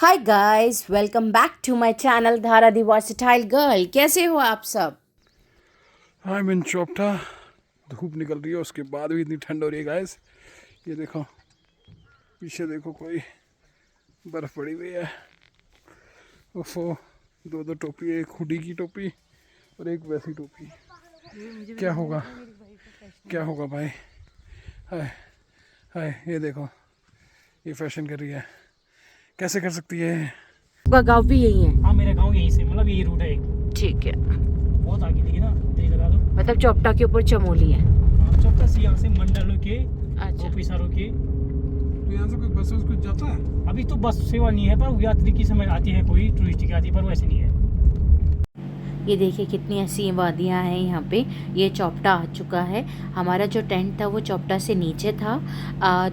Hi guys, welcome back to my channel Dhara the versatile girl. कैसे हो आप सब? हाँ मैं चौपटा। धूप निकल रही है, उसके बाद भी इतनी ठंड हो रही है गाइस। ये देखो, पीछे देखो, कोई बर्फ़ पड़ी हुई है। ओफो, दो दो टोपी, एक हुडी की टोपी और एक वैसी टोपी। क्या होगा, क्या होगा भाई? हाय हाय, ये देखो, ये फैशन कर रही है। कैसे कर सकती है? आपका गाँव भी यही है? हाँ, मेरा गांव यहीं से, मतलब यही रूट है एक। ठीक है, बहुत आगे दिखी ना, तेज लगा दो। मतलब चौपटा के ऊपर चमोली है। हाँ, चौपटा से यहाँ से मंडल के अच्छा, ऑफिसर के। तो यहाँ से कोई बस कुछ जाता है? अभी तो बस सेवा नहीं है, पर यात्री की समझ आती है, कोई टूरिस्ट की आती है, पर वैसे नहीं है। ये देखिए कितनी ऐसी वादियाँ हैं यहाँ पे। ये चौपटा आ चुका है। हमारा जो टेंट था वो चौपटा से नीचे था,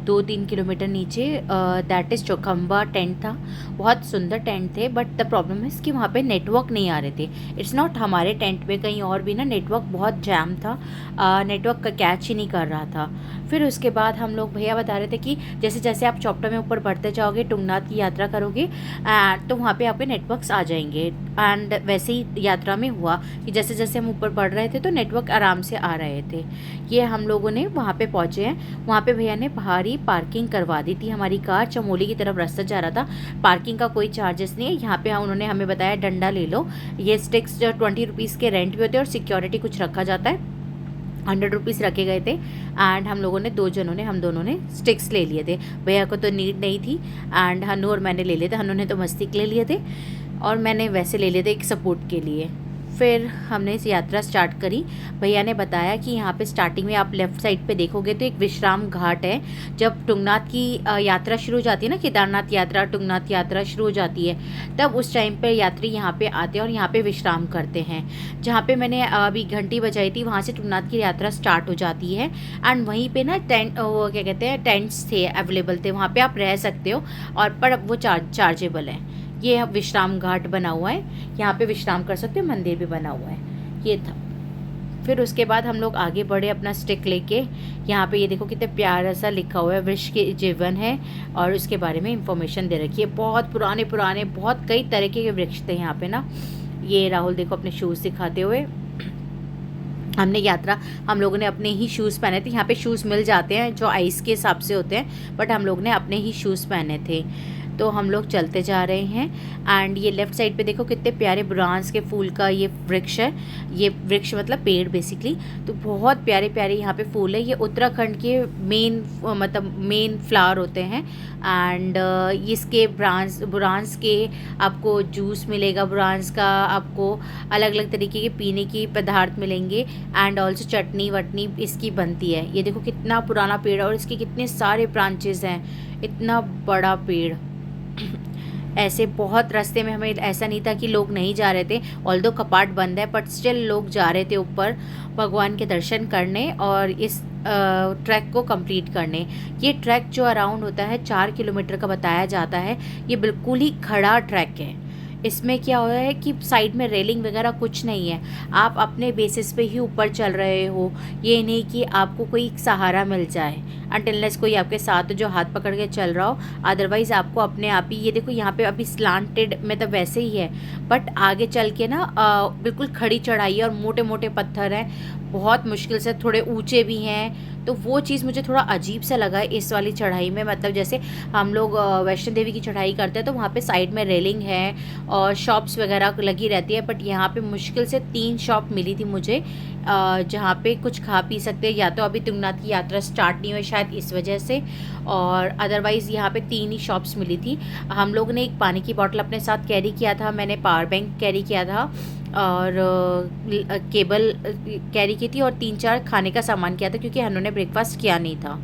2-3 किलोमीटर नीचे। दैट इज़ चौखम्बा टेंट था। बहुत सुंदर टेंट थे, बट द प्रॉब्लम है कि वहाँ पे नेटवर्क नहीं आ रहे थे। इट्स नॉट हमारे टेंट पे, कहीं और भी ना नेटवर्क बहुत जैम था। नेटवर्क का कैच ही नहीं कर रहा था। फिर उसके बाद हम लोग, भैया बता रहे थे कि जैसे जैसे आप चौपटा में ऊपर बढ़ते जाओगे, तुंगनाथ की यात्रा करोगे, तो वहाँ पे आपके नेटवर्क्स आ जाएंगे। एंड वैसे ही यात्रा में हुआ कि जैसे जैसे हम ऊपर बढ़ रहे थे तो नेटवर्क आराम से आ रहे थे। ये हम लोगों ने वहाँ पे पहुँचे हैं। वहाँ पे भैया ने भारी पार्किंग करवा दी थी। हमारी कार चमोली की तरफ रास्ता जा रहा था। पार्किंग का कोई चार्जेस नहीं है यहाँ पे। उन्होंने हमें बताया डंडा ले लो। ये स्टिक्स जो 20 रुपीज़ के रेंट भी होते हैं, और सिक्योरिटी कुछ रखा जाता है। 100 रुपीज़ रखे गए थे। एंड हम लोगों ने, हम दोनों ने स्टिक्स ले लिए थे। भैया को तो नीड नहीं थी, एंड हनु और मैंने ले लिए थे। हनु ने तो मस्ती के लिए लिए थे, और मैंने वैसे ले लिए थे एक सपोर्ट के लिए। फिर हमने इस यात्रा स्टार्ट करी। भैया ने बताया कि यहाँ पे स्टार्टिंग में आप लेफ़्ट साइड पे देखोगे तो एक विश्राम घाट है। जब तुंगनाथ की यात्रा शुरू हो जाती है ना, केदारनाथ यात्रा, तुंगनाथ यात्रा शुरू हो जाती है, तब उस टाइम पे यात्री यहाँ पे आते हैं और यहाँ पे विश्राम करते हैं। जहाँ पे मैंने अभी घंटी बजाई थी, वहाँ से तुंगनाथ की यात्रा स्टार्ट हो जाती है। एंड वहीं पे ना टेंट, वो क्या कहते हैं, टेंट्स थे, अवेलेबल थे। वहाँ पे आप रह सकते हो, और पर अब वो चार्जेबल है। ये विश्राम घाट बना हुआ है, यहाँ पे विश्राम कर सकते हो। मंदिर भी बना हुआ है। ये था। फिर उसके बाद हम लोग आगे बढ़े अपना स्टिक लेके। यहाँ पे ये देखो कितने प्यारा सा लिखा हुआ है, वृक्ष के जीवन है, और उसके बारे में इंफॉर्मेशन दे रखी है। बहुत पुराने पुराने, बहुत कई तरीके के वृक्ष थे यहाँ पे ना। ये राहुल देखो अपने शूज़ दिखाते हुए। हम लोगों ने अपने ही शूज़ पहने थे। यहाँ पे शूज़ मिल जाते हैं जो आइस के हिसाब से होते हैं, बट हम लोग ने अपने ही शूज़ पहने थे। तो हम लोग चलते जा रहे हैं। एंड ये लेफ़्ट साइड पे देखो कितने प्यारे बुरांस के फूल का ये वृक्ष है। ये वृक्ष मतलब पेड़ बेसिकली। तो बहुत प्यारे प्यारे यहाँ पे फूल है। ये उत्तराखंड के मेन फ्लावर होते हैं। एंड इसके बुरांस के आपको जूस मिलेगा। बुरांस का आपको अलग अलग तरीके के पीने की पदार्थ मिलेंगे। एंड ऑल्सो चटनी वटनी इसकी बनती है। ये देखो कितना पुराना पेड़ है, और इसके कितने सारे ब्रांचेस हैं। इतना बड़ा पेड़। ऐसे बहुत रास्ते में हमें ऐसा नहीं था कि लोग नहीं जा रहे थे, ऑल्दो कपाट बंद है, बट स्टिल लोग जा रहे थे ऊपर भगवान के दर्शन करने और इस ट्रैक को कंप्लीट करने। ये ट्रैक जो अराउंड होता है 4 किलोमीटर का बताया जाता है। ये बिल्कुल ही खड़ा ट्रैक है। इसमें क्या हो रहा है कि साइड में रेलिंग वगैरह कुछ नहीं है। आप अपने बेसिस पे ही ऊपर चल रहे हो। ये नहीं कि आपको कोई सहारा मिल जाए, अनटिलनेस कोई आपके साथ जो हाथ पकड़ के चल रहा हो। अदरवाइज़ आपको अपने आप ही, ये देखो यहाँ पे अभी स्लांटेड मतलब वैसे ही है, बट आगे चल के ना बिल्कुल खड़ी चढ़ाई है, और मोटे मोटे पत्थर हैं। बहुत मुश्किल से, थोड़े ऊंचे भी हैं। तो वो चीज़ मुझे थोड़ा अजीब सा लगा इस वाली चढ़ाई में। मतलब जैसे हम लोग वैष्णो देवी की चढ़ाई करते हैं तो वहाँ पे साइड में रेलिंग है और शॉप्स वगैरह लगी रहती है, बट यहाँ पे मुश्किल से 3 शॉप मिली थी मुझे, जहाँ पे कुछ खा पी सकते हैं। या तो अभी तुंगनाथ की यात्रा स्टार्ट नहीं हुई शायद इस वजह से, और अदरवाइज़ यहाँ पे 3 ही शॉप्स मिली थी। हम लोग ने एक पानी की बॉटल अपने साथ कैरी किया था, मैंने पावर बैंक कैरी किया था, और केबल कैरी की थी, और 3-4 खाने का सामान किया था, क्योंकि उन्होंने ब्रेकफास्ट किया नहीं था।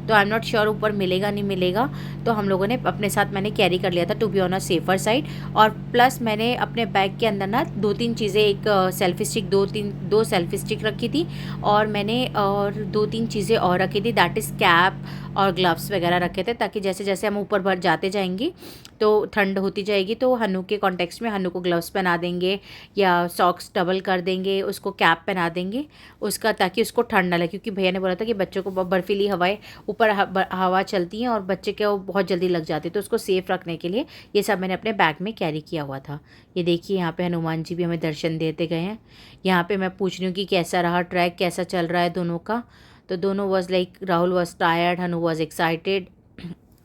तो आई एम नॉट श्योर ऊपर मिलेगा नहीं मिलेगा। तो हम लोगों ने अपने साथ, मैंने कैरी कर लिया था to be on a safer side. और प्लस मैंने अपने बैग के अंदर ना 2-3 चीज़ें, एक सेल्फी स्टिक, 2 सेल्फी स्टिक रखी थी, और मैंने और 2-3 चीज़ें और रखी थी, दैट इज़ कैप और ग्लव्स वगैरह रखे थे, ताकि जैसे जैसे हम ऊपर भर जाते जाएंगे तो ठंड होती जाएगी तो हन्नू के कॉन्टेक्स्ट में हन्नू को ग्लव्स पहना देंगे या सॉक्स डबल कर देंगे, उसको कैप पहना देंगे उसका, ताकि उसको ठंड ना लगे, क्योंकि भैया ने बोला था कि बच्चों को बर्फीली हवाएं ऊपर हवा चलती हैं और बच्चे को बहुत जल्दी लग जाती है, तो उसको सेफ़ रखने के लिए ये सब मैंने अपने बैग में कैरी किया हुआ था। ये देखिए यहाँ पे हनुमान जी भी हमें दर्शन देते गए हैं। यहाँ पे मैं पूछ रही हूँ कि कैसा रहा ट्रैक, कैसा चल रहा है दोनों का। तो दोनों was like, Rahul was tired, Hanu was excited.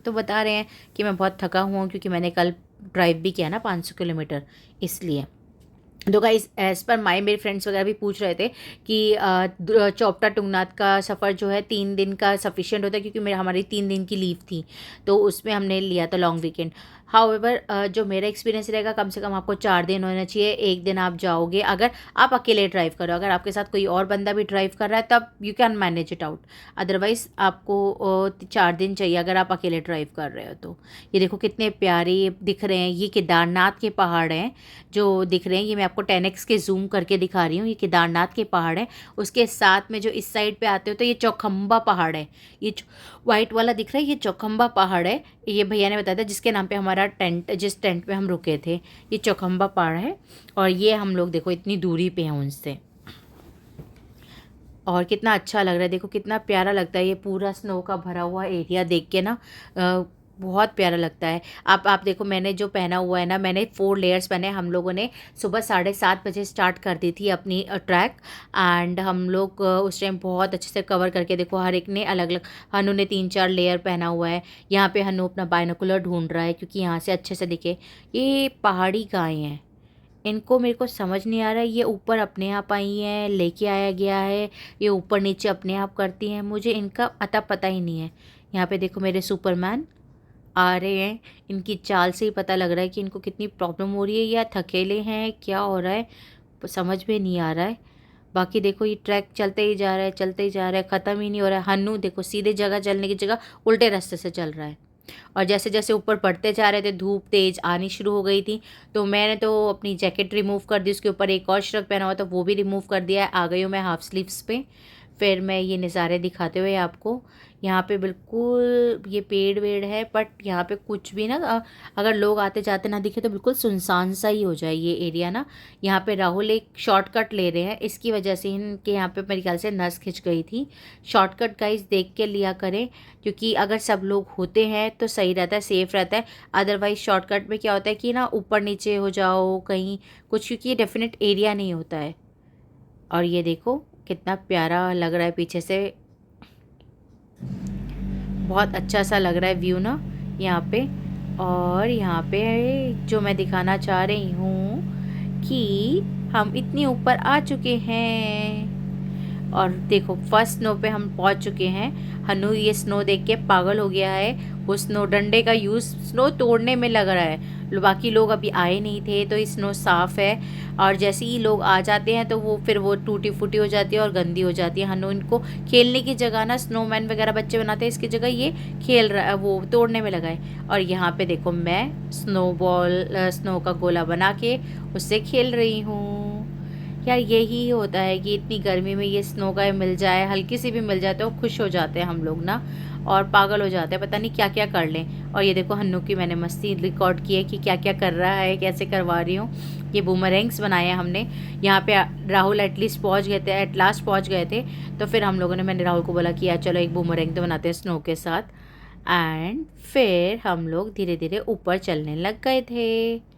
तो बता रहे हैं कि मैं बहुत थका हुआ हूँ क्योंकि मैंने कल ड्राइव भी किया ना 500 किलोमीटर, इसलिए। तो गाइस एज़ पर मेरे फ्रेंड्स वगैरह भी पूछ रहे थे कि चोपटा टुंगनाथ का सफ़र जो है 3 दिन का सफिशिएंट होता है, क्योंकि हमारी 3 दिन की लीव थी तो उसमें हमने लिया था लॉन्ग वीकेंड। हाउएवर जो मेरा एक्सपीरियंस रहेगा, कम से कम आपको 4 दिन होना चाहिए। 1 दिन आप जाओगे अगर आप अकेले ड्राइव करो, अगर आपके साथ कोई और बंदा भी ड्राइव कर रहा है तब you can manage it out, otherwise आपको 4 दिन चाहिए अगर आप अकेले ड्राइव कर रहे हो तो। ये देखो कितने प्यारे दिख रहे हैं, ये केदारनाथ के पहाड़ हैं जो दिख रहे हैं। ये मैं आपको 10x के जूम करके दिखा रही हूँ, ये केदारनाथ के पहाड़ हैं। उसके साथ में जो इस साइड पे आते हो तो ये चौखंबा पहाड़ है, ये वाइट वाला दिख रहा है, ये चौखंबा पहाड़ है। ये भैया ने बताया था जिसके नाम पे हमारा टेंट, जिस टेंट पे हम रुके थे, ये चौखंबा पहाड़ है। और ये हम लोग देखो इतनी दूरी पे हैं उनसे, और कितना अच्छा लग रहा है, देखो कितना प्यारा लगता है ये पूरा स्नो का भरा हुआ एरिया देख के ना, बहुत प्यारा लगता है। आप देखो मैंने जो पहना हुआ है ना, मैंने 4 लेयर्स पहने। हम लोगों ने सुबह 7:30 बजे स्टार्ट कर दी थी अपनी ट्रैक, एंड हम लोग उस टाइम बहुत अच्छे से कवर करके, देखो हर एक ने अलग अलग, हनु ने 3-4 लेयर पहना हुआ है। यहाँ पे हनु अपना बाइनोकुलर ढूंढ रहा है क्योंकि यहाँ से अच्छे से दिखे। ये पहाड़ी गाय हैं, इनको मेरे को समझ नहीं आ रहा है, ये ऊपर अपने आप आई हैं, लेके आया गया है, ये ऊपर नीचे अपने आप करती हैं, मुझे इनका अता पता ही नहीं है। यहाँ पे देखो मेरे सुपरमैन आ रहे हैं, इनकी चाल से ही पता लग रहा है कि इनको कितनी प्रॉब्लम हो रही है, या थकेले हैं, क्या हो रहा है समझ में नहीं आ रहा है। बाकी देखो ये ट्रैक चलते ही जा रहा है, चलते ही जा रहा है, ख़त्म ही नहीं हो रहा है। हन्नू देखो सीधे जगह चलने की जगह उल्टे रास्ते से चल रहा है। और जैसे जैसे ऊपर बढ़ते जा रहे थे धूप तेज़ आनी शुरू हो गई थी, तो मैंने तो अपनी जैकेट रिमूव कर दी, उसके ऊपर एक और शर्ट पहना हुआ था वो भी रिमूव कर दिया है। आ गई हूँ मैं हाफ स्लीव्स पे। फिर मैं ये नज़ारे दिखाते हुए आपको, यहाँ पे बिल्कुल ये पेड़ वेड़ है, बट यहाँ पे कुछ भी ना, अगर लोग आते जाते ना दिखे तो बिल्कुल सुनसान सा ही हो जाए ये एरिया ना। यहाँ पे राहुल एक शॉर्टकट ले रहे हैं, इसकी वजह से इनके यहाँ पे मेरे ख्याल से नस खिंच गई थी। शॉर्टकट गाइस देख के लिया करें, क्योंकि अगर सब लोग होते हैं तो सही रहता है, सेफ़ रहता है। अदरवाइज़ शॉर्टकट में क्या होता है कि ना ऊपर नीचे हो जाओ कहीं कुछ, क्योंकि ये डेफिनेट एरिया नहीं होता है। और ये देखो कितना प्यारा लग रहा है पीछे से, बहुत अच्छा सा लग रहा है व्यू ना यहाँ पे। और यहाँ पे जो मैं दिखाना चाह रही हूँ कि हम इतनी ऊपर आ चुके हैं, और देखो फर्स्ट स्नो पे हम पहुँच चुके हैं। हनु ये स्नो देख के पागल हो गया है, वो स्नो डंडे का यूज़ स्नो तोड़ने में लग रहा है। बाकी लोग अभी आए नहीं थे तो ये स्नो साफ़ है, और जैसे ही लोग आ जाते हैं तो वो फिर वो टूटी फूटी हो जाती है और गंदी हो जाती है। हनु इनको खेलने की जगह ना स्नोमैन वगैरह बच्चे बनाते हैं, इसकी जगह ये खेल रहा है, वो तोड़ने में लगा है। और यहाँ पे देखो मैं स्नो का गोला बना के उससे खेल रही हूँ। यार यही होता है कि इतनी गर्मी में ये स्नो का मिल जाए, हल्की सी भी मिल जाए तो खुश हो जाते हैं हम लोग ना, और पागल हो जाते हैं, पता नहीं क्या क्या कर लें। और ये देखो हन्नू की मैंने मस्ती रिकॉर्ड की है कि क्या क्या कर रहा है, कैसे करवा रही हूँ। ये बूमरैंग्स बनाए हैं हमने। यहाँ पे राहुल एटलास्ट पहुँच गए थे, तो फिर हम लोगों ने, मैंने राहुल को बोला कि यार चलो एक बूमरैंग तो बनाते हैं स्नो के साथ, एंड फिर हम लोग धीरे धीरे ऊपर चलने लग गए थे।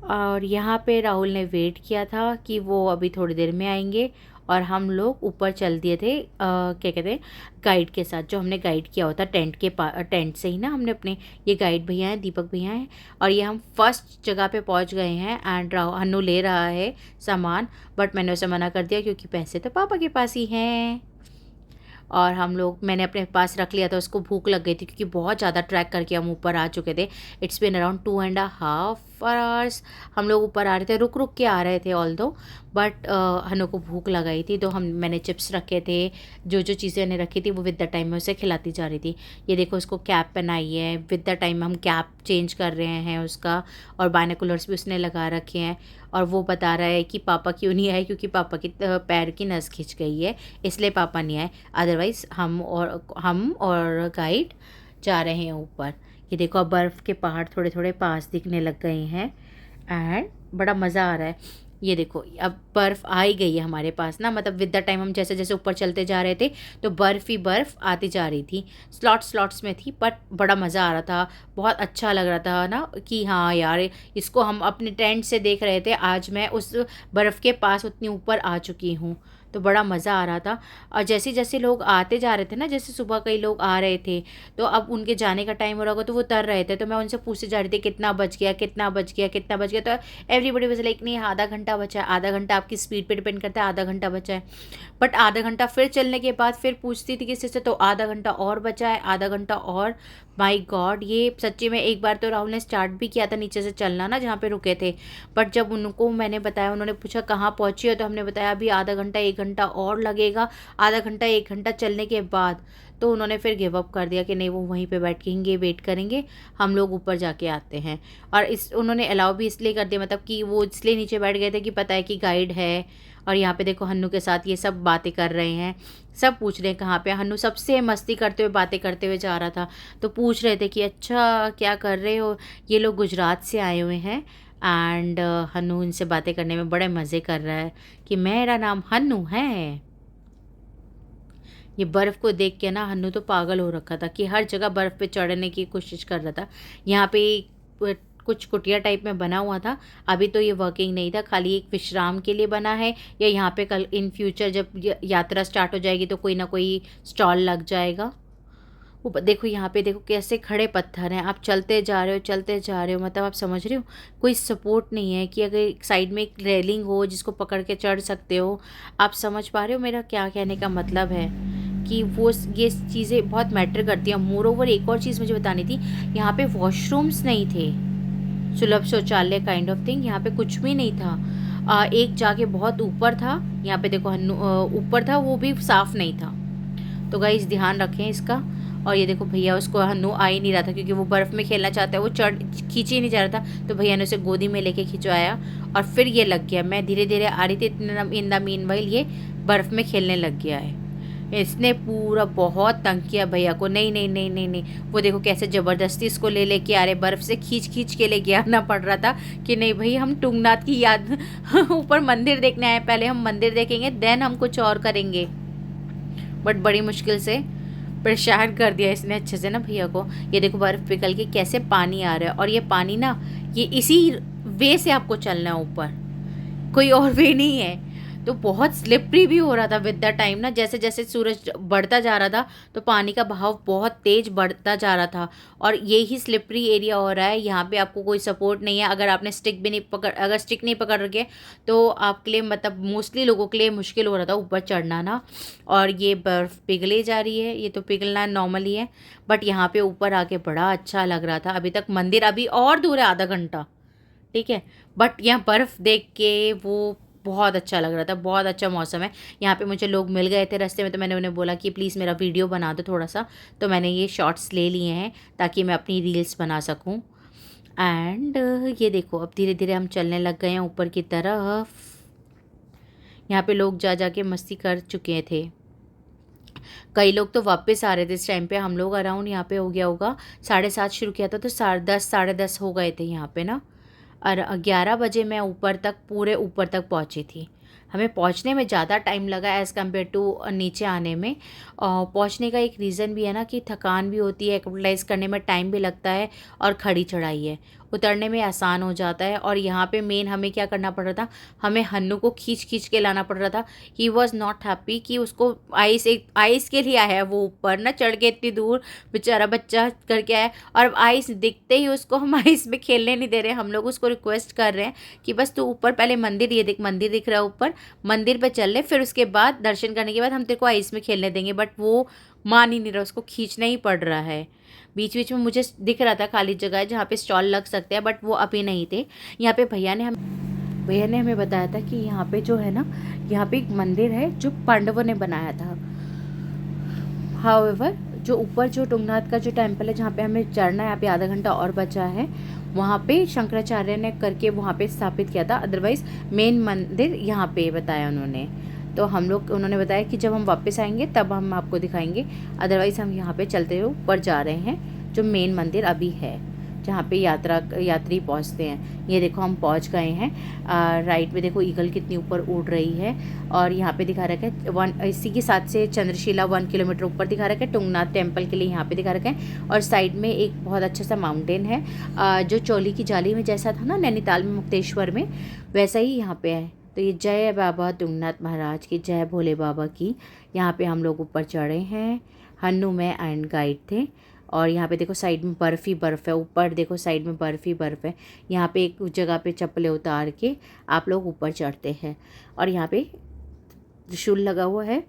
और यहाँ पे राहुल ने वेट किया था कि वो अभी थोड़ी देर में आएंगे, और हम लोग ऊपर चल दिए थे क्या कहते हैं गाइड के साथ, जो हमने गाइड किया होता टेंट से ही ना हमने अपने, ये गाइड भैया हैं, दीपक भैया हैं। और ये हम फर्स्ट जगह पे पहुंच गए हैं, एंड हन्नू ले रहा है सामान, बट मैंने उसे मना कर दिया क्योंकि पैसे तो पापा के पास ही हैं। और मैंने अपने पास रख लिया था, उसको भूख लग गई थी क्योंकि बहुत ज़्यादा ट्रैक करके हम ऊपर आ चुके थे। इट्स बिन अराउंड 2.5 आवर्स हम लोग ऊपर आ रहे थे, रुक रुक के आ रहे थे ऑल दो, बट हनु को भूख लगाई थी तो मैंने चिप्स रखे थे, जो चीज़ें मैंने रखी थी वो विद द टाइम में उसे खिलाती जा रही थी। ये देखो उसको कैप पहनाई है, विद द टाइम हम कैप चेंज कर रहे हैं उसका, और बाइनोकुलर्स भी उसने लगा रखे हैं। और वो बता रहा है कि पापा क्यों नहीं आए, क्योंकि पापा की पैर की नस खिंच गई है, इसलिए पापा नहीं आए। अदरवाइज़ हम और गाइड जा रहे हैं ऊपर। ये देखो अब बर्फ़ के पहाड़ थोड़े थोड़े पास दिखने लग गए हैं एंड बड़ा मज़ा आ रहा है। ये देखो अब बर्फ़ आ ही गई है हमारे पास ना, मतलब विद द टाइम हम जैसे जैसे ऊपर चलते जा रहे थे तो बर्फ़ ही बर्फ़ आती जा रही थी, स्लॉट्स में थी, बट बड़ा मज़ा आ रहा था, बहुत अच्छा लग रहा था ना कि हाँ यार इसको हम अपने टेंट से देख रहे थे, आज मैं उस बर्फ़ के पास उतनी ऊपर आ चुकी हूँ, तो बड़ा मज़ा आ रहा था। और जैसे जैसे लोग आते जा रहे थे ना, जैसे सुबह कई लोग आ रहे थे तो अब उनके जाने का टाइम हो रहा होगा तो वो उतर रहे थे, तो मैं उनसे पूछते जा रही थी कितना बच गया कितना बच गया कितना बच गया, तो एवरीबडी वाज लाइक नहीं आधा घंटा बचा है, आधा घंटा आपकी स्पीड पे डिपेंड करता है, आधा घंटा बचा है। बट आधा घंटा फिर चलने के बाद फिर पूछती थी किसी से तो आधा घंटा और बचा है, आधा घंटा और। माय गॉड, ये सच्ची में एक बार तो राहुल ने स्टार्ट भी किया था नीचे से चलना ना जहाँ पे रुके थे, बट जब उनको मैंने बताया, उन्होंने पूछा कहाँ पहुँची हो, तो हमने बताया अभी आधा घंटा 1 घंटा और लगेगा, आधा घंटा 1 घंटा चलने के बाद। तो उन्होंने फिर गिव अप कर दिया कि नहीं वो वहीं पे बैठेंगे, वेट करेंगे, हम लोग ऊपर जाके आते हैं। और इस उन्होंने अलाउ भी इसलिए कर दिया, मतलब कि वो इसलिए नीचे बैठ गए थे कि पता है कि गाइड है। और यहाँ पे देखो हन्नू के साथ ये सब बातें कर रहे हैं, सब पूछ रहे हैं कहाँ पे। हन्नू सबसे मस्ती करते हुए बातें करते हुए जा रहा था, तो पूछ रहे थे कि अच्छा क्या कर रहे हो, ये लोग गुजरात से आए हुए हैं। एंड हन्नू इनसे बातें करने में बड़े मज़े कर रहा है कि मेरा नाम हन्नू है। ये बर्फ़ को देख के ना हन्नू तो पागल हो रखा था कि हर जगह बर्फ़ पे चढ़ने की कोशिश कर रहा था। यहाँ पे कुछ कुटिया टाइप में बना हुआ था, अभी तो ये वर्किंग नहीं था, खाली एक विश्राम के लिए बना है, या यहाँ पे कल इन फ्यूचर जब यात्रा स्टार्ट हो जाएगी तो कोई ना कोई स्टॉल लग जाएगा। ऊपर देखो, यहाँ पे देखो कैसे खड़े पत्थर हैं, आप चलते जा रहे हो चलते जा रहे हो, मतलब आप समझ रहे हो कोई सपोर्ट नहीं है कि अगर साइड में एक रेलिंग हो जिसको पकड़ के चढ़ सकते हो। आप समझ पा रहे हो मेरा क्या कहने का मतलब है कि वो ये चीज़ें बहुत मैटर करती हैं। मोर ओवर एक और चीज़ मुझे बतानी थी, यहाँ पे वॉशरूम्स नहीं थे, सुलभ शौचालय काइंड ऑफ थिंग, यहाँ पे कुछ भी नहीं था। एक जाके बहुत ऊपर था, यहाँ पे देखो ऊपर था, वो भी साफ़ नहीं था। तो गाइस ध्यान रखें इसका। और ये देखो भैया, उसको हन्नू आ ही नहीं रहा था क्योंकि वो बर्फ़ में खेलना चाहता है, वो खींच ही नहीं जा रहा था, तो भैया ने उसे गोदी में लेके खिंचवाया और फिर ये लग गया। मैं धीरे धीरे आ रही थी, इन द मीनवाइल ये बर्फ़ में खेलने लग गया है। इसने पूरा बहुत तंग किया भैया को, नहीं नहीं नहीं नहीं नहीं, वो देखो कैसे ज़बरदस्ती इसको लेके आ रहे, बर्फ़ से खींच के लेके आना पड़ रहा था कि नहीं भाई हम टुंगनाथ की याद ऊपर मंदिर देखने आए, पहले हम मंदिर देखेंगे देन हम कुछ और करेंगे। बट बड़ी मुश्किल से परेशान कर दिया इसने अच्छे से ना भैया को। ये देखो बर्फ़ पिघल के कैसे पानी आ रहा है, और ये पानी ना ये इसी वे से आपको चलना है ऊपर, कोई और वे नहीं है। तो बहुत स्लिपरी भी हो रहा था विद द टाइम ना, जैसे जैसे सूरज बढ़ता जा रहा था तो पानी का बहाव बहुत तेज़ बढ़ता जा रहा था, और ये ही स्लिपरी एरिया हो रहा है। यहाँ पे आपको कोई सपोर्ट नहीं है, अगर आपने अगर स्टिक नहीं पकड़ रखे तो आपके लिए, मतलब मोस्टली लोगों के लिए मुश्किल हो रहा था ऊपर चढ़ना ना। और ये बर्फ़ पिघले जा रही है, ये तो पिघलना नॉर्मल ही है, बट यहाँ पे ऊपर आके बड़ा अच्छा लग रहा था। अभी तक मंदिर अभी और दूर है, आधा घंटा, ठीक है, बट यहाँ बर्फ़ देख के वो बहुत अच्छा लग रहा था, बहुत अच्छा मौसम है। यहाँ पे मुझे लोग मिल गए थे रास्ते में, तो मैंने उन्हें बोला कि प्लीज़ मेरा वीडियो बना दो थोड़ा सा, तो मैंने ये शॉट्स ले लिए हैं ताकि मैं अपनी रील्स बना सकूँ। एंड ये देखो अब धीरे धीरे हम चलने लग गए हैं ऊपर की तरफ। यहाँ पे लोग जा जा के मस्ती कर चुके थे, कई लोग तो वापस आ रहे थे इस टाइम पे। हम लोग अराउंड यहाँ पे हो गया होगा 7:30 शुरू किया था, तो 10:30 10:30 हो गए थे यहाँ पे ना। और 11 बजे मैं ऊपर तक, पूरे ऊपर तक पहुँची थी। हमें पहुँचने में ज़्यादा टाइम लगा एज़ कम्पेयर टू नीचे आने में। पहुँचने का एक रीज़न भी है ना कि थकान भी होती है, एक्टिवाइज़ करने में टाइम भी लगता है, और खड़ी चढ़ाई है, उतरने में आसान हो जाता है। और यहाँ पे मेन हमें क्या करना पड़ रहा था, हमें हन्नू को खींच के लाना पड़ रहा था। ही वॉज़ नॉट हैप्पी कि उसको आइस के लिए आया है वो ऊपर ना चढ़ के इतनी दूर, बेचारा बच्चा करके आया, और अब आइस दिखते ही उसको हम आइस में खेलने नहीं दे रहे। हम लोग उसको रिक्वेस्ट कर रहे हैं कि बस तू ऊपर पहले मंदिर, ये देख मंदिर दिख रहा है ऊपर, मंदिर पे चल ले, फिर उसके बाद दर्शन करने के बाद हम तेरे को आइस में खेलने देंगे। बट वो मान ही नहीं रहा, उसको खींचना ही पड़ रहा है। बीच बीच में मुझे दिख रहा था खाली जगह जहाँ पे स्टॉल लग सकते हैं, बट वो अभी नहीं थे। यहाँ पे भैया ने हमें बताया था कि यहाँ पे जो है ना, यहाँ पे एक मंदिर है जो पांडवों ने बनाया था। हाउएवर जो ऊपर जो टुंगनाथ का जो टेम्पल है जहाँ पे हमें चढ़ना है, यहाँ पे आधा घंटा और बचा है, वहाँ पे शंकराचार्य ने करके वहाँ पे स्थापित किया था। अदरवाइज़ मेन मंदिर यहाँ पे बताया उन्होंने। तो हम लोग, उन्होंने बताया कि जब हम वापस आएंगे तब हम आपको दिखाएंगे, अदरवाइज़ हम यहाँ पे चलते हुए ऊपर जा रहे हैं। जो मेन मंदिर अभी है, जहाँ पे यात्री पहुँचते हैं। ये देखो हम पहुँच गए हैं। राइट में देखो ईगल कितनी ऊपर उड़ रही है, और यहाँ पे दिखा रखा है इसी के साथ से चंद्रशिला 1 किलोमीटर ऊपर दिखा रखा है, टुंगनाथ टेम्पल के लिए यहाँ पे दिखा रखा है। और साइड में एक बहुत अच्छा सा माउंटेन है, जो चोली की जाली में जैसा था ना नैनीताल में, मुक्तेश्वर में, वैसा ही यहाँ पे है। तो ये जय बाबा तुंगनाथ महाराज की, जय भोले बाबा की। यहाँ पे हम लोग ऊपर चढ़े हैं, हन्नू में एंड गाइड थे। और यहाँ पे देखो साइड में बर्फ़ ही बर्फ़ है, ऊपर देखो साइड में बर्फ़ ही बर्फ़ है। यहाँ पे एक जगह पे चप्पलें उतार के आप लोग ऊपर चढ़ते हैं। और यहाँ पे त्रिशूल लगा हुआ है,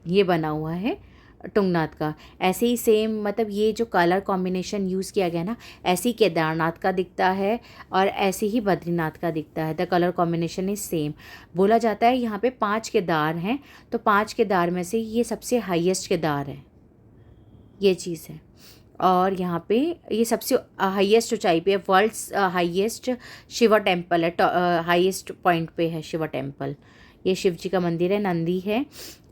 ये बना हुआ है टुंगनाथ का। ऐसे ही सेम, मतलब ये जो कलर कॉम्बिनेशन यूज़ किया गया ना, ऐसे ही केदारनाथ का दिखता है और ऐसे ही बद्रीनाथ का दिखता है। The colour combination is same. बोला जाता है यहाँ पे 5 केदार हैं, तो 5 केदार में से ये सबसे हाईएस्ट केदार है, ये चीज़ है। और यहाँ पे ये सबसे हाईएस्ट ऊंचाई पे है, वर्ल्ड्स हाईएस्ट शिवा टेम्पल है, हाईएस्ट पॉइंट पे है शिवा टेम्पल। ये शिव जी का मंदिर है, नंदी है।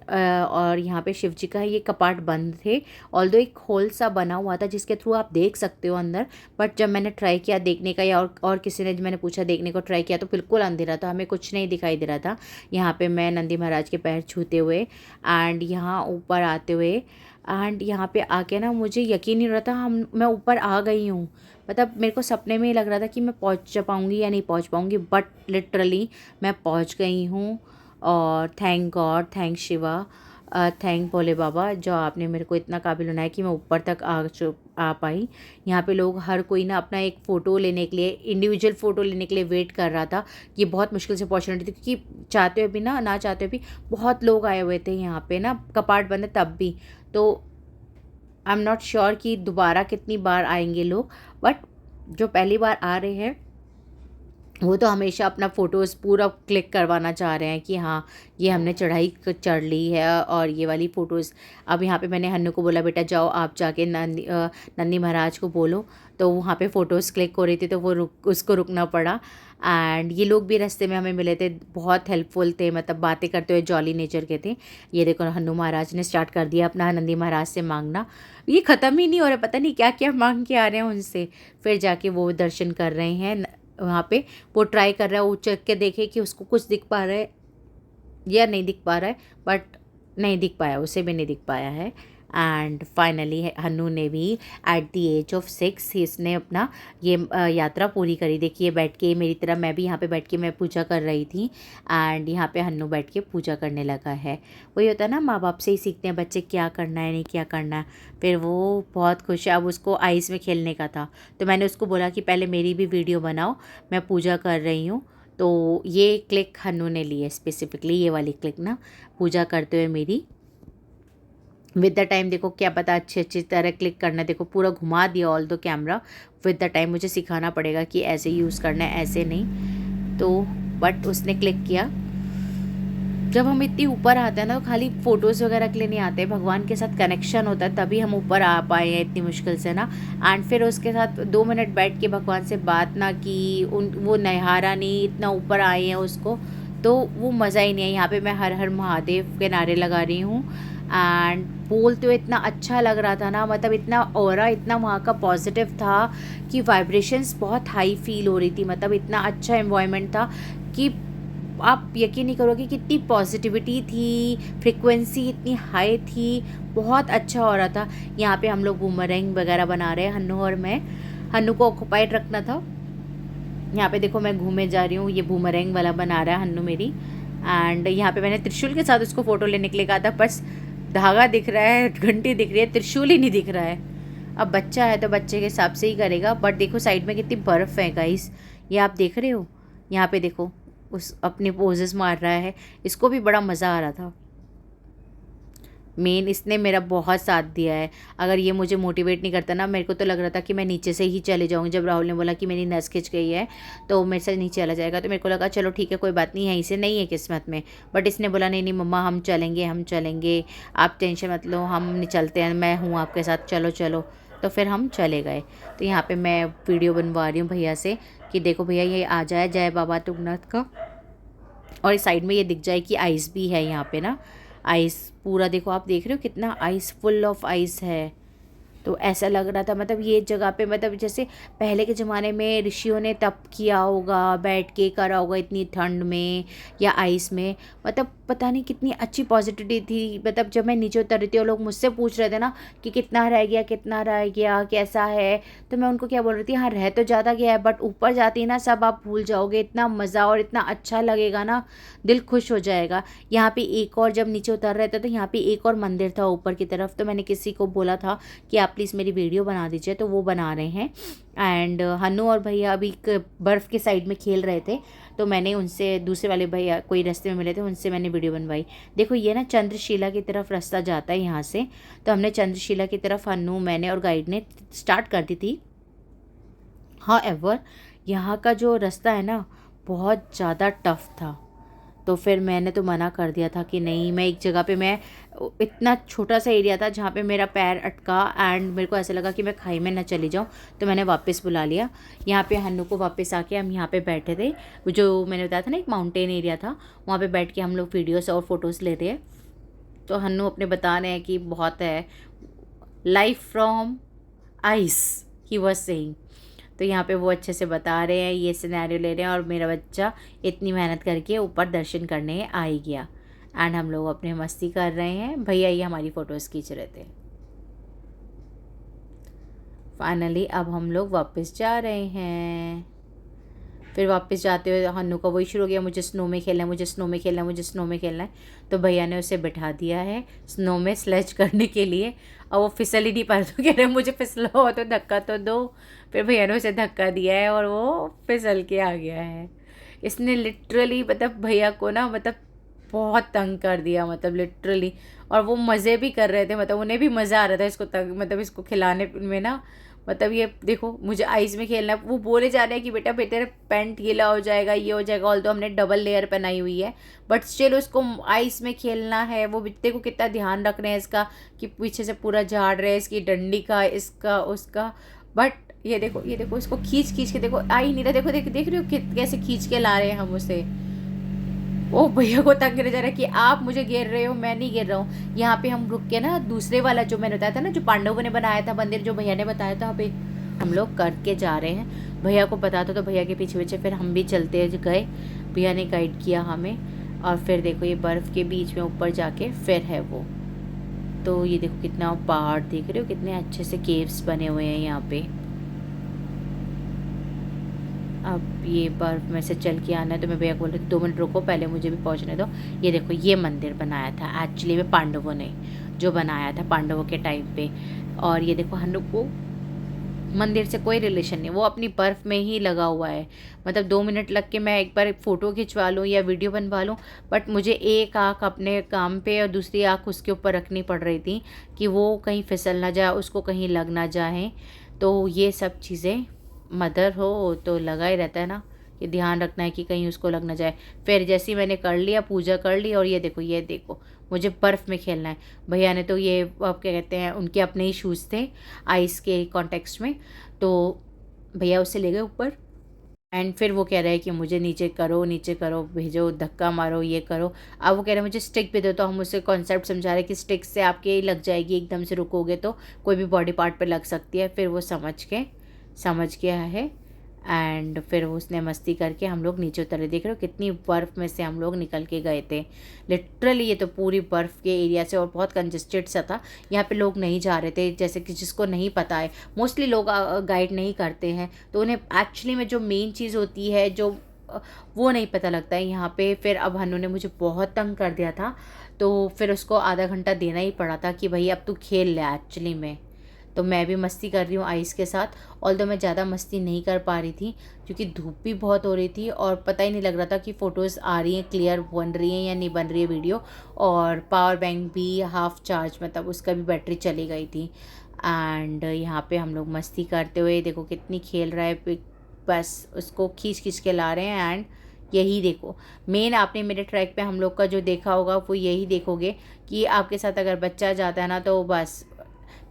और यहाँ पे शिव जी का ये कपाट बंद थे, ऑल्दो एक होल सा बना हुआ था जिसके थ्रू आप देख सकते हो अंदर। बट जब मैंने ट्राई किया देखने का, या और किसी ने, मैंने पूछा देखने को ट्राई किया, तो बिल्कुल अंधेरा था, हमें कुछ नहीं दिखाई दे रहा था। यहाँ पे मैं नंदी महाराज के पैर छूते हुए एंड यहाँ ऊपर आते हुए, एंड यहाँ पे आके ना मुझे यकीन नहीं हो रहा था मैं ऊपर आ गई हूँ। मतलब मेरे को सपने में ही लग रहा था कि मैं पहुँच पाऊँगी या नहीं पहुँच पाऊँगी, बट लिटरली मैं पहुँच गई हूँ। और thank God, thank Shiva, thank Bhole Baba, जो आपने मेरे को इतना काबिल बनाया कि मैं ऊपर तक आ पाई। यहाँ पे लोग हर कोई ना अपना एक फ़ोटो लेने के लिए, इंडिविजुअल फ़ोटो लेने के लिए वेट कर रहा था। ये बहुत मुश्किल से अपॉर्चुनिटी थी, क्योंकि चाहते हुए भी ना चाहते हुए भी बहुत लोग आए हुए थे यहाँ पे ना, कपाट बंद है तब भी। तो आई एम नॉट श्योर कि दोबारा कितनी बार आएंगे लोग, बट जो पहली बार आ रहे हैं वो तो हमेशा अपना फ़ोटोज़ पूरा क्लिक करवाना चाह रहे हैं कि हाँ ये हमने चढ़ाई चढ़ ली है। और ये वाली फ़ोटोज़, अब यहाँ पे मैंने हन्नू को बोला बेटा जाओ आप जाके नंदी महाराज को बोलो, तो वहाँ पे फ़ोटोज़ क्लिक हो रही थी, तो वो उसको रुकना पड़ा। एंड ये लोग भी रास्ते में हमें मिले थे, बहुत हेल्पफुल थे, मतलब बातें करते हुए जॉली नेचर के थे। ये देखो हन्नू महाराज ने स्टार्ट कर दिया अपना नंदी महाराज से मांगना, ये ख़त्म ही नहीं हो रहा, पता नहीं क्या क्या मांग के आ रहे हैं उनसे। फिर जाके वो दर्शन कर रहे हैं वहाँ पे, वो ट्राई कर रहा है, वो चेक के देखे कि उसको कुछ दिख पा रहा है या नहीं दिख पा रहा है, बट नहीं दिख पाया, उसे भी नहीं दिख पाया है। एंड फाइनली हन्नू ने भी एट द एज ऑफ 6 इसने अपना ये यात्रा पूरी करी। देखिए बैठ के मेरी तरह मैं भी यहाँ पे बैठ के मैं पूजा कर रही थी, एंड यहाँ पे हन्नू बैठ के पूजा करने लगा है। वही होता है ना, माँ बाप से ही सीखते हैं बच्चे क्या करना है नहीं क्या करना है। फिर वो बहुत खुश है, अब उसको आइस में खेलने का था, तो मैंने उसको बोला कि पहले मेरी भी वीडियो बनाओ, मैं पूजा कर रही हूँ। तो ये क्लिक हन्नू ने ली है स्पेसिफिकली, ये वाली क्लिक ना, पूजा करते हुए मेरी। विद द टाइम देखो क्या पता अच्छी तरह क्लिक करना है, देखो पूरा घुमा दिया all the camera. With the time मुझे सिखाना पड़ेगा कि ऐसे यूज़ करना है, ऐसे नहीं। तो बट उसने क्लिक किया। जब हम इतनी ऊपर आते हैं ना, तो खाली फ़ोटोज़ वगैरह के लिए नहीं आते, भगवान के साथ कनेक्शन होता है तभी हम ऊपर आ पाए हैं इतनी मुश्किल से ना। एंड फिर उसके साथ 2 मिनट बैठ के भगवान से बात ना की, वो नहारा नहीं, इतना ऊपर आए हैं उसको, तो वो मज़ा ही नहीं है। यहाँ पे मैं हर हर महादेव के नारे लगा रही हूँ, एंड बोलते हुए इतना अच्छा लग रहा था ना, मतलब इतना ऑरा, इतना वहाँ का पॉजिटिव था कि वाइब्रेशंस बहुत हाई फील हो रही थी। मतलब इतना अच्छा एनवायरनमेंट था कि आप यकीन नहीं करोगे कितनी पॉजिटिविटी थी, फ्रिक्वेंसी इतनी हाई थी, बहुत अच्छा हो रहा था। यहाँ पे हम लोग बूमरैंग वगैरह बना रहे हैं, हन्नू और मैं। हन्नू को ऑक्यूपाइड रखना था। यहाँ पे देखो मैं घूमे जा रही हूँ, ये बूमरैंग वाला बना रहा है हन्नू मेरी। एंड यहाँ पे मैंने त्रिशूल के साथ उसको फ़ोटो लेने के लिए कहा था, बस धागा दिख रहा है, घंटी दिख रही है, त्रिशूल ही नहीं दिख रहा है। अब बच्चा है तो बच्चे के हिसाब से ही करेगा। बट देखो साइड में कितनी बर्फ़ है गाइस, ये आप देख रहे हो। यहाँ पे देखो उस अपने पोजेस मार रहा है, इसको भी बड़ा मज़ा आ रहा था। मेन इसने मेरा बहुत साथ दिया है। अगर ये मुझे मोटिवेट नहीं करता ना, मेरे को तो लग रहा था कि मैं नीचे से ही चले जाऊँगी। जब राहुल ने बोला कि मेरी नस खिंच गई है तो मेरे से नीचे चला जाएगा, तो मेरे को लगा चलो ठीक है कोई बात नहीं, यहीं से नहीं है किस्मत में। बट इसने बोला नहीं नहीं मम्मा हम चलेंगे, आप टेंशन मत लो, हम चलते हैं, मैं हूँ आपके साथ, चलो चलो। तो फिर हम चले गए। तो यहाँ पे मैं वीडियो बनवा रही हूँ भैया से कि देखो भैया ये आ जाए जय बाबा तुंगनाथ का, और इस साइड में ये दिख जाए कि आइस भी है यहाँ पे ना, आइस पूरा देखो, आप देख रहे हो कितना आइस, फुल ऑफ आइस है। तो ऐसा लग रहा था मतलब ये जगह पे मतलब जैसे पहले के ज़माने में ऋषियों ने तप किया होगा, बैठ के करा होगा इतनी ठंड में या आइस में। मतलब पता नहीं कितनी अच्छी पॉजिटिविटी थी। मतलब जब मैं नीचे उतर रही थी और लोग मुझसे पूछ रहे थे ना कि कितना रह गया, कैसा है, तो मैं उनको क्या बोल रही थी, हाँ रह तो ज़्यादा गया है बट ऊपर जाती है ना सब आप भूल जाओगे, इतना मज़ा और इतना अच्छा लगेगा ना, दिल खुश हो जाएगा। यहाँ पे एक और जब नीचे उतर रहे थे तो यहाँ पे एक और मंदिर था ऊपर की तरफ, तो मैंने किसी को बोला था कि आप प्लीज़ मेरी वीडियो बना दीजिए, तो वो बना रहे हैं। एंड हन्नू और भैया अभी बर्फ़ के साइड में खेल रहे थे, तो मैंने उनसे, दूसरे वाले भैया कोई रास्ते में मिले थे, उनसे मैंने वीडियो बनवाई। देखो ये ना चंद्रशिला की तरफ रास्ता जाता है यहाँ से, तो हमने चंद्रशिला की तरफ हन्नू, मैंने और गाइड ने स्टार्ट कर दी थी। हाँ एवर यहाँ का जो रास्ता है ना बहुत ज़्यादा टफ था, तो फिर मैंने तो मना कर दिया था कि नहीं, मैं एक जगह पे, मैं इतना छोटा सा एरिया था जहाँ पे मेरा पैर अटका एंड मेरे को ऐसा लगा कि मैं खाई में ना चली जाऊँ, तो मैंने वापस बुला लिया। यहाँ पे हन्नू को वापस आके हम यहाँ पे बैठे थे, जो मैंने बताया था ना एक माउंटेन एरिया था, वहाँ पे बैठ के हम लोग वीडियोस और फोटोज़ ले रहे हैं। तो हन्नू अपने बता रहे हैं कि बहुत है, life from ice he was saying. तो यहाँ पे वो अच्छे से बता रहे हैं, ये सिनेरियो ले रहे हैं, और मेरा बच्चा इतनी मेहनत करके ऊपर दर्शन करने आ ही गया। एंड हम लोग अपने मस्ती कर रहे हैं, भैया ये हमारी फ़ोटोज़ खींच रहे थे। फाइनली अब हम लोग वापस जा रहे हैं। फिर वापस जाते हुए हन्नू का वही शुरू हो गया, मुझे स्नो में खेलना है, मुझे स्नो में खेलना है, मुझे स्नो में खेलना है। तो भैया ने उसे बिठा दिया है स्नो में स्लेज करने के लिए, और वो फिसल ही नहीं पा रहा, तो कह रहे मुझे फिसलो तो धक्का तो दो। फिर भैया ने उसे धक्का दिया है और वो फिसल के आ गया है। इसने लिटरली मतलब भैया को ना मतलब बहुत तंग कर दिया, मतलब लिटरली। और वो मज़े भी कर रहे थे, मतलब उन्हें भी मज़ा आ रहा था इसको तंग, मतलब इसको खिलाने में ना। मतलब ये देखो मुझे आइस में खेलना है, वो बोले जा रहे हैं कि बेटा तेरा पैंट गीला हो जाएगा, ये हो जाएगा, ऑल तो हमने डबल लेयर पहनाई हुई है, बट स्टिल उसको आइस में खेलना है। वो बिट्टे को कितना ध्यान रख रहे हैं इसका, कि पीछे से पूरा झाड़ रहे हैं इसकी डंडी का, इसका उसका। बट ये देखो इसको खींच के देखो, आ ही नहीं रहा। देखो देख रहे हो कैसे खींच के ला रहे हैं हम उसे। ओ भैया को तंग करे जा रहा है कि आप मुझे घेर रहे हो, मैं नहीं घेर रहा हूँ। यहाँ पे हम रुक के ना दूसरे वाला जो मैंने बताया था ना, जो पांडवों ने बनाया था मंदिर, जो भैया ने बताया था, अभी हम लोग करके जा रहे हैं। भैया को पता था तो भैया के पीछे पीछे फिर हम भी चलते गए, भैया ने गाइड किया हमें। और फिर देखो ये बर्फ़ के बीच में ऊपर जाके फिर है वो। तो ये देखो कितना पहाड़ देख रहे हो, कितने अच्छे से केव्स बने हुए हैं यहाँ पे। अब ये बर्फ़ में से चल के आना है, तो मैं भैया को बोल रही थी 2 मिनट रुको, पहले मुझे भी पहुंचने दो। ये देखो ये मंदिर बनाया था एक्चुअली में पांडवों ने, जो बनाया था पांडवों के टाइम पे। और ये देखो हन्नू को मंदिर से कोई रिलेशन नहीं, वो अपनी बर्फ़ में ही लगा हुआ है। मतलब 2 मिनट लग के मैं एक बार फ़ोटो खिंचवा लूँ या वीडियो बनवा लूँ, बट मुझे एक आँख अपने काम पे और दूसरी आँख उसके ऊपर रखनी पड़ रही थी कि वो कहीं फिसल ना जाए, उसको कहीं लग ना जाए। तो ये सब चीज़ें, मदर हो तो लगा ही रहता है ना कि ध्यान रखना है कि कहीं उसको लग ना जाए। फिर जैसे ही मैंने कर लिया, पूजा कर ली, और ये देखो मुझे बर्फ़ में खेलना है। भैया ने तो ये अब क्या कहते हैं, उनके अपने ही शूज़ थे आइस के कॉन्टेक्स्ट में, तो भैया उससे ले गए ऊपर। एंड फिर वो कह रहा है कि मुझे नीचे करो, भेजो, धक्का मारो, ये करो। अब वो कह रहे हैं मुझे स्टिक भी दो, तो हम उसे कॉन्सेप्ट समझा रहे हैं कि स्टिक से आपके लग जाएगी, एकदम से रुकोगे तो कोई भी बॉडी पार्ट पे लग सकती है। फिर वो समझ गया है। एंड फिर उसने मस्ती करके हम लोग नीचे उतरे। देख रहे हो कितनी बर्फ़ में से हम लोग निकल के गए थे। लिटरली ये तो पूरी बर्फ़ के एरिया से, और बहुत कंजेस्टेड सा था। यहाँ पे लोग नहीं जा रहे थे, जैसे कि जिसको नहीं पता है, मोस्टली लोग गाइड नहीं करते हैं, तो उन्हें एक्चुअली में जो मेन चीज़ होती है जो वो नहीं पता लगता है यहाँ पे। फिर अब हन्नू ने मुझे बहुत तंग कर दिया था, तो फिर उसको आधा घंटा देना ही पड़ा था कि भाई अब तू खेल ले एक्चुअली में। तो मैं भी मस्ती कर रही हूँ आइस के साथ, ऑल्दो मैं ज़्यादा मस्ती नहीं कर पा रही थी क्योंकि धूप भी बहुत हो रही थी, और पता ही नहीं लग रहा था कि फ़ोटोज़ आ रही हैं, क्लियर बन रही हैं या नहीं बन रही है वीडियो। और पावर बैंक भी हाफ़ चार्ज, मतलब उसका भी बैटरी चली गई थी। एंड यहाँ पे हम लोग मस्ती करते हुए, देखो कितनी खेल रहा है, बस उसको खींच के ला रहे हैं। एंड यही देखो मेन, आपने मेरे ट्रैक पे हम लोग का जो देखा होगा वो यही देखोगे कि आपके साथ अगर बच्चा जाता है ना, तो बस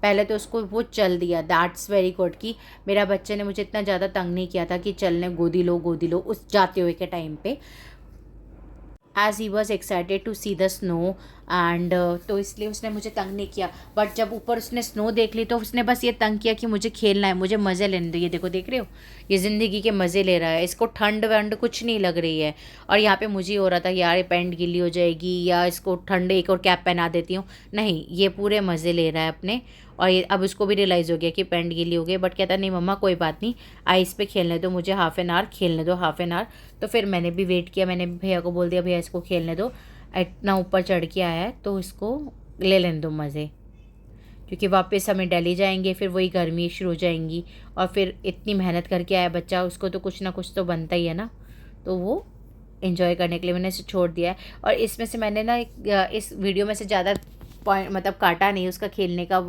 पहले तो उसको वो चल दिया, दैट्स वेरी गुड कि मेरा बच्चे ने मुझे इतना ज़्यादा तंग नहीं किया था कि चलने गोदी लो उस जाते हुए के टाइम पे। As he was excited to see the snow and तो इसलिए उसने मुझे तंग नहीं किया। बट जब ऊपर उसने स्नो देख ली तो उसने बस ये तंग किया कि मुझे खेलना है, मुझे मज़े लेने दो। ये देखो, देख रहे हो, ये ज़िंदगी के मज़े ले रहा है, इसको ठंड वंड कुछ नहीं लग रही है। और यहाँ पे मुझे हो रहा था यार ये पैंट गीली हो जाएगी या इसको ठंड एक और कैप पहना देती हूँ। नहीं, ये पूरे मज़े ले रहा है अपने। और ये अब उसको भी रियलाइज़ हो गया कि पैंट गीली हो गई, बट कहता नहीं मम्मा कोई बात नहीं, आइस पे खेलने दो मुझे, हाफ़ एन आवर खेलने दो, हाफ़ एन आवर। तो फिर मैंने भी वेट किया, मैंने भैया को बोल दिया भैया इसको खेलने दो, इतना ऊपर चढ़ के आया है तो इसको ले लेने दो मज़े, क्योंकि वापस हमें दिल्ली जाएंगे, फिर वही गर्मी शुरू हो जाएंगी। और फिर इतनी मेहनत करके आया बच्चा, उसको तो कुछ ना कुछ तो बनता ही है ना, तो वो इन्जॉय करने के लिए मैंने इसे छोड़ दिया है। और इसमें से मैंने ना इस वीडियो में से ज़्यादा पॉइंट मतलब काटा नहीं उसका खेलने का,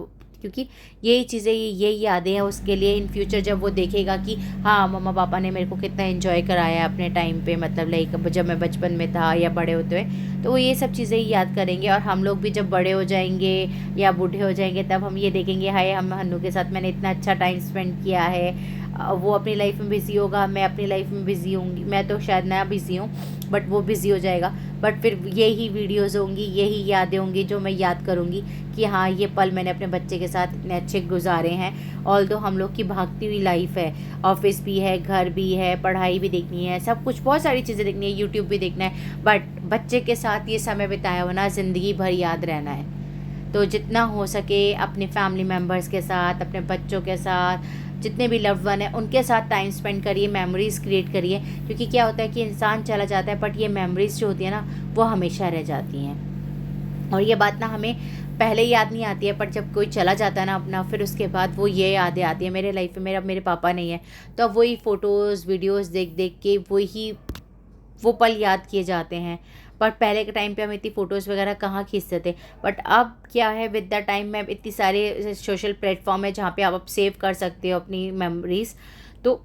क्योंकि यही चीज़ें यही यादें हैं उसके लिए इन फ्यूचर, जब वो देखेगा कि हाँ मम्मा पापा ने मेरे को कितना एंजॉय कराया अपने टाइम पे, मतलब लाइक जब मैं बचपन में था या बड़े होते हुए, तो वो ये सब चीज़ें ही याद करेंगे। और हम लोग भी जब बड़े हो जाएंगे या बूढ़े हो जाएंगे तब हम ये देखेंगे हाय हम हन्नू के साथ मैंने इतना अच्छा टाइम स्पेंड किया है। वो अपनी लाइफ में बिज़ी होगा, मैं अपनी लाइफ में बिज़ी होंगी, मैं तो शायद नया बिज़ी हूँ बट वो बिज़ी हो जाएगा। बट फिर यही वीडियोज़ होंगी, यही यादें होंगी जो मैं याद करूँगी कि हाँ ये पल मैंने अपने बच्चे के साथ इतने अच्छे गुजारे हैं। ऑल्दो हम लोग की भागती हुई लाइफ है, ऑफिस भी है, घर भी है, पढ़ाई भी देखनी है, सब कुछ बहुत सारी चीज़ें देखनी है, यूट्यूब भी देखना है, बट बच्चे के साथ ये समय बिताया होना ज़िंदगी भर याद रहना है। तो जितना हो सके अपने फैमिली मेम्बर्स के साथ, अपने बच्चों के साथ, जितने भी लव्ड वन है उनके साथ टाइम स्पेंड करिए, मेमोरीज़ क्रिएट करिए। क्योंकि क्या होता है कि इंसान चला जाता है बट ये मेमोरीज़ जो होती है ना वो हमेशा रह जाती हैं। और ये बात ना हमें पहले याद नहीं आती है, पर जब कोई चला जाता है ना अपना, फिर उसके बाद वो ये यादें आती है। मेरे लाइफ में मेरे पापा नहीं है, तो अब वही फ़ोटोज़ वीडियोज़ देख देख के वो पल याद किए जाते हैं। पर पहले के टाइम पे हम इतनी फ़ोटोज़ वगैरह कहाँ खींचते थे, बट अब क्या है विद द टाइम में इतनी सारे सोशल प्लेटफॉर्म है जहाँ पे आप सेव कर सकते हो अपनी मेमोरीज़। तो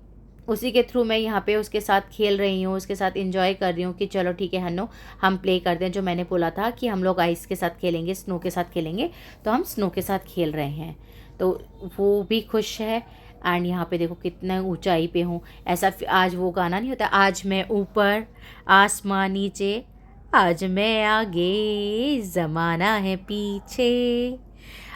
उसी के थ्रू मैं यहाँ पे उसके साथ खेल रही हूँ, उसके साथ इंजॉय कर रही हूँ कि चलो ठीक है हन्नू हम प्ले करते हैं। जो मैंने बोला था कि हम लोग आइस के साथ खेलेंगे, स्नो के साथ खेलेंगे, तो हम स्नो के साथ खेल रहे हैं, तो वो भी खुश है। एंड यहाँ पे देखो कितना ऊंचाई पे हूँ, ऐसा आज वो गाना नहीं होता, आज मैं ऊपर आसमां नीचे, आज मैं आगे ज़माना है पीछे।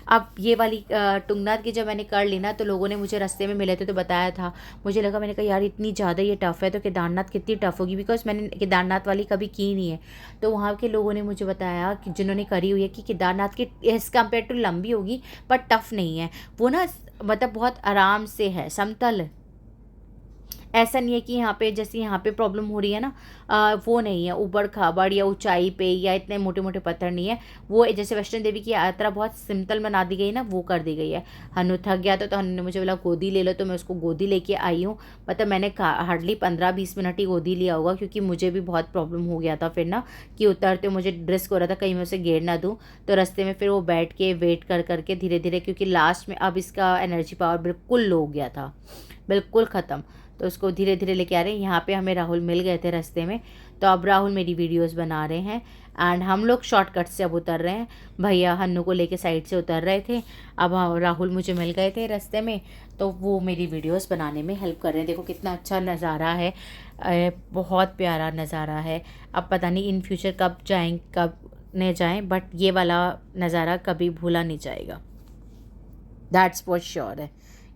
अब ये वाली टुंगनाथ की जब मैंने कर ली ना, तो लोगों ने मुझे रास्ते में मिले थे तो बताया था, मुझे लगा, मैंने कहा यार इतनी ज़्यादा ये टफ़ है तो केदारनाथ कितनी टफ़ होगी, बिकॉज मैंने केदारनाथ वाली कभी की नहीं है। तो वहाँ के लोगों ने मुझे बताया कि जिन्होंने करी हुई है कि केदारनाथ की एज़ कम्पेयर टू लंबी होगी पर टफ़ नहीं है वो ना, मतलब बहुत आराम से है, समतल है। ऐसा नहीं है कि यहाँ पे जैसे यहाँ पे प्रॉब्लम हो रही है ना, वो नहीं है, ऊबड़ खाबड़ या ऊंचाई पे या इतने मोटे मोटे पत्थर नहीं है। वो जैसे वैष्णो देवी की यात्रा बहुत सिंपल बना दी गई ना, वो कर दी गई है। हन्नू थक गया तो हन्नू ने मुझे बोला गोदी ले लो, तो मैं उसको गोदी लेके आई हूँ। मतलब मैंने हार्डली 15-20 मिनट ही गोदी लिया होगा, क्योंकि मुझे भी बहुत प्रॉब्लम हो गया था फिर ना, कि उतरते मुझे रिस्क हो रहा था कहीं मैं उसे गिर ना दूँ। तो रास्ते में फिर वो बैठ के वेट कर करके धीरे धीरे, क्योंकि लास्ट में अब इसका एनर्जी पावर बिल्कुल लो हो गया था, बिल्कुल ख़त्म। तो उसको धीरे धीरे लेके आ रहे हैं। यहाँ पे हमें राहुल मिल गए थे रास्ते में, तो अब राहुल मेरी वीडियोस बना रहे हैं। एंड हम लोग शॉर्टकट से अब उतर रहे हैं, भैया हन्नू को लेके साइड से उतर रहे थे। अब राहुल मुझे मिल गए थे रास्ते में, तो वो मेरी वीडियोस बनाने में हेल्प कर रहे हैं। देखो कितना अच्छा नज़ारा है, बहुत प्यारा नज़ारा है। अब पता नहीं इन फ्यूचर कब जाएँ, कब न जाएँ, बट ये वाला नज़ारा कभी भूला नहीं जाएगा, दैट्स फॉर श्योर है।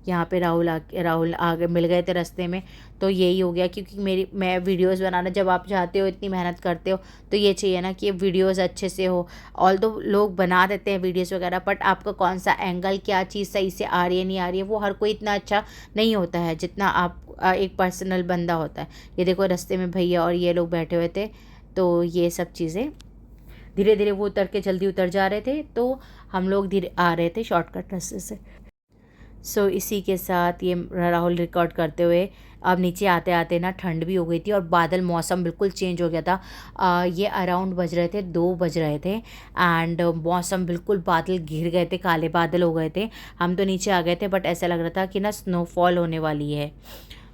यहाँ पे राहुल आगे मिल गए थे रास्ते में, तो यही हो गया। क्योंकि मैं वीडियोस बनाना, जब आप चाहते हो इतनी मेहनत करते हो तो ये चाहिए ना कि वीडियोस अच्छे से हो। ऑल्दो लोग बना देते हैं वीडियोस वगैरह, बट आपका कौन सा एंगल, क्या चीज़ सही से आ रही है नहीं आ रही है, वो हर कोई इतना अच्छा नहीं होता है जितना आप एक पर्सनल बंदा होता है। ये देखो रास्ते में भैया और ये लोग बैठे हुए थे, तो ये सब चीज़ें धीरे धीरे वो उतर के जल्दी उतर जा रहे थे, तो हम लोग धीरे आ रहे थे शॉर्टकट रास्ते से। सो इसी के साथ ये राहुल रिकॉर्ड करते हुए अब नीचे आते आते ना ठंड भी हो गई थी और बादल, मौसम बिल्कुल चेंज हो गया था। ये अराउंड बज रहे थे 2 बज रहे थे, एंड मौसम बिल्कुल, बादल घिर गए थे, काले बादल हो गए थे। हम तो नीचे आ गए थे, बट ऐसा लग रहा था कि ना स्नोफॉल होने वाली है।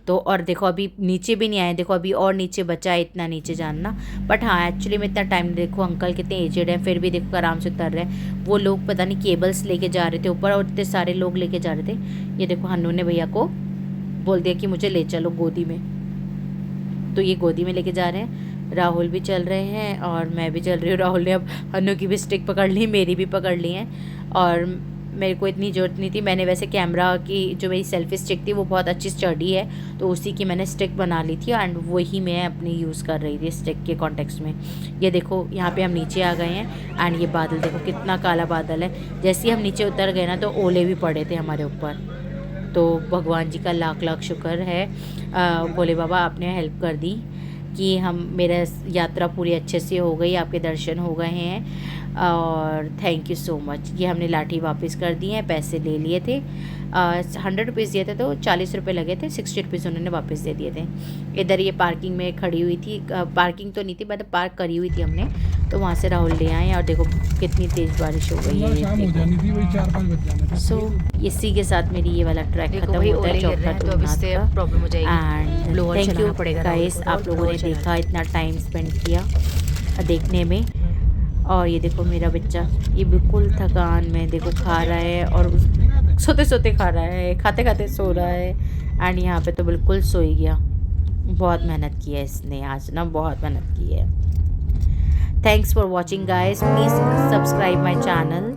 तो और देखो अभी नीचे भी नहीं आए, देखो अभी और नीचे बचा है इतना नीचे जानना। बट हाँ एक्चुअली में इतना टाइम, देखो अंकल कितने एजेड हैं, फिर भी देखो आराम से उतर रहे हैं। वो लोग पता नहीं केबल्स लेके जा रहे थे ऊपर, और इतने सारे लोग लेके जा रहे थे। ये देखो हन्नू ने भैया को बोल दिया कि मुझे ले चलो गोदी में, तो ये गोदी में लेके जा रहे हैं। राहुल भी चल रहे हैं और मैं भी चल रही हूँ। राहुल ने अब हन्नू की भी स्टिक पकड़ ली, मेरी भी पकड़ ली है। और मेरे को इतनी ज़रूरत नहीं थी, मैंने वैसे कैमरा की जो मेरी सेल्फी स्टिक थी वो बहुत अच्छी स्टडी है, तो उसी की मैंने स्टिक बना ली थी एंड वही मैं अपनी यूज़ कर रही थी स्टिक के कॉन्टेक्स्ट में। ये देखो यहाँ पे हम नीचे आ गए हैं एंड ये बादल देखो कितना काला बादल है। जैसे ही हम नीचे उतर गए ना तो ओले भी पड़े थे हमारे ऊपर। तो भगवान जी का लाख लाख शुक्र है, भोले बाबा आपने हेल्प कर दी कि हम मेरा यात्रा पूरी अच्छे से हो गई, आपके दर्शन हो गए हैं और थैंक यू सो मच। ये हमने लाठी वापस कर दी है, पैसे ले लिए थे, 100 रुपीज़ दिए थे तो 40 रुपये लगे थे, 60 रुपीज़ उन्होंने वापस दे दिए थे। इधर ये पार्किंग में खड़ी हुई थी, पार्किंग तो नहीं थी मतलब पार्क करी हुई थी हमने, तो वहाँ से राहुल ले आए और देखो कितनी तेज़ बारिश हो गई है। शाम हो जानी थी, वही 4-5 बज जाने थे। सो इसी के साथ मेरी ये वाला ट्रैक खत्म होता है चौथा टूरनाथ का। प्रॉब्लम हो जाएगी। एंड ब्लोअर थैंक चलाना यू पड़ेगा गाइस, राहुल को, आप लोगों ने ब्लोअर देखा, इतना टाइम स्पेंड किया देखने में। और ये देखो मेरा बच्चा, ये बिल्कुल थकान में देखो खा रहा है और सोते सोते खा रहा है, खाते खाते सो रहा है एंड यहाँ पे तो बिल्कुल सो ही गया। बहुत मेहनत की है इसने आज ना, बहुत मेहनत की है। Thanks for watching guys, please subscribe my channel.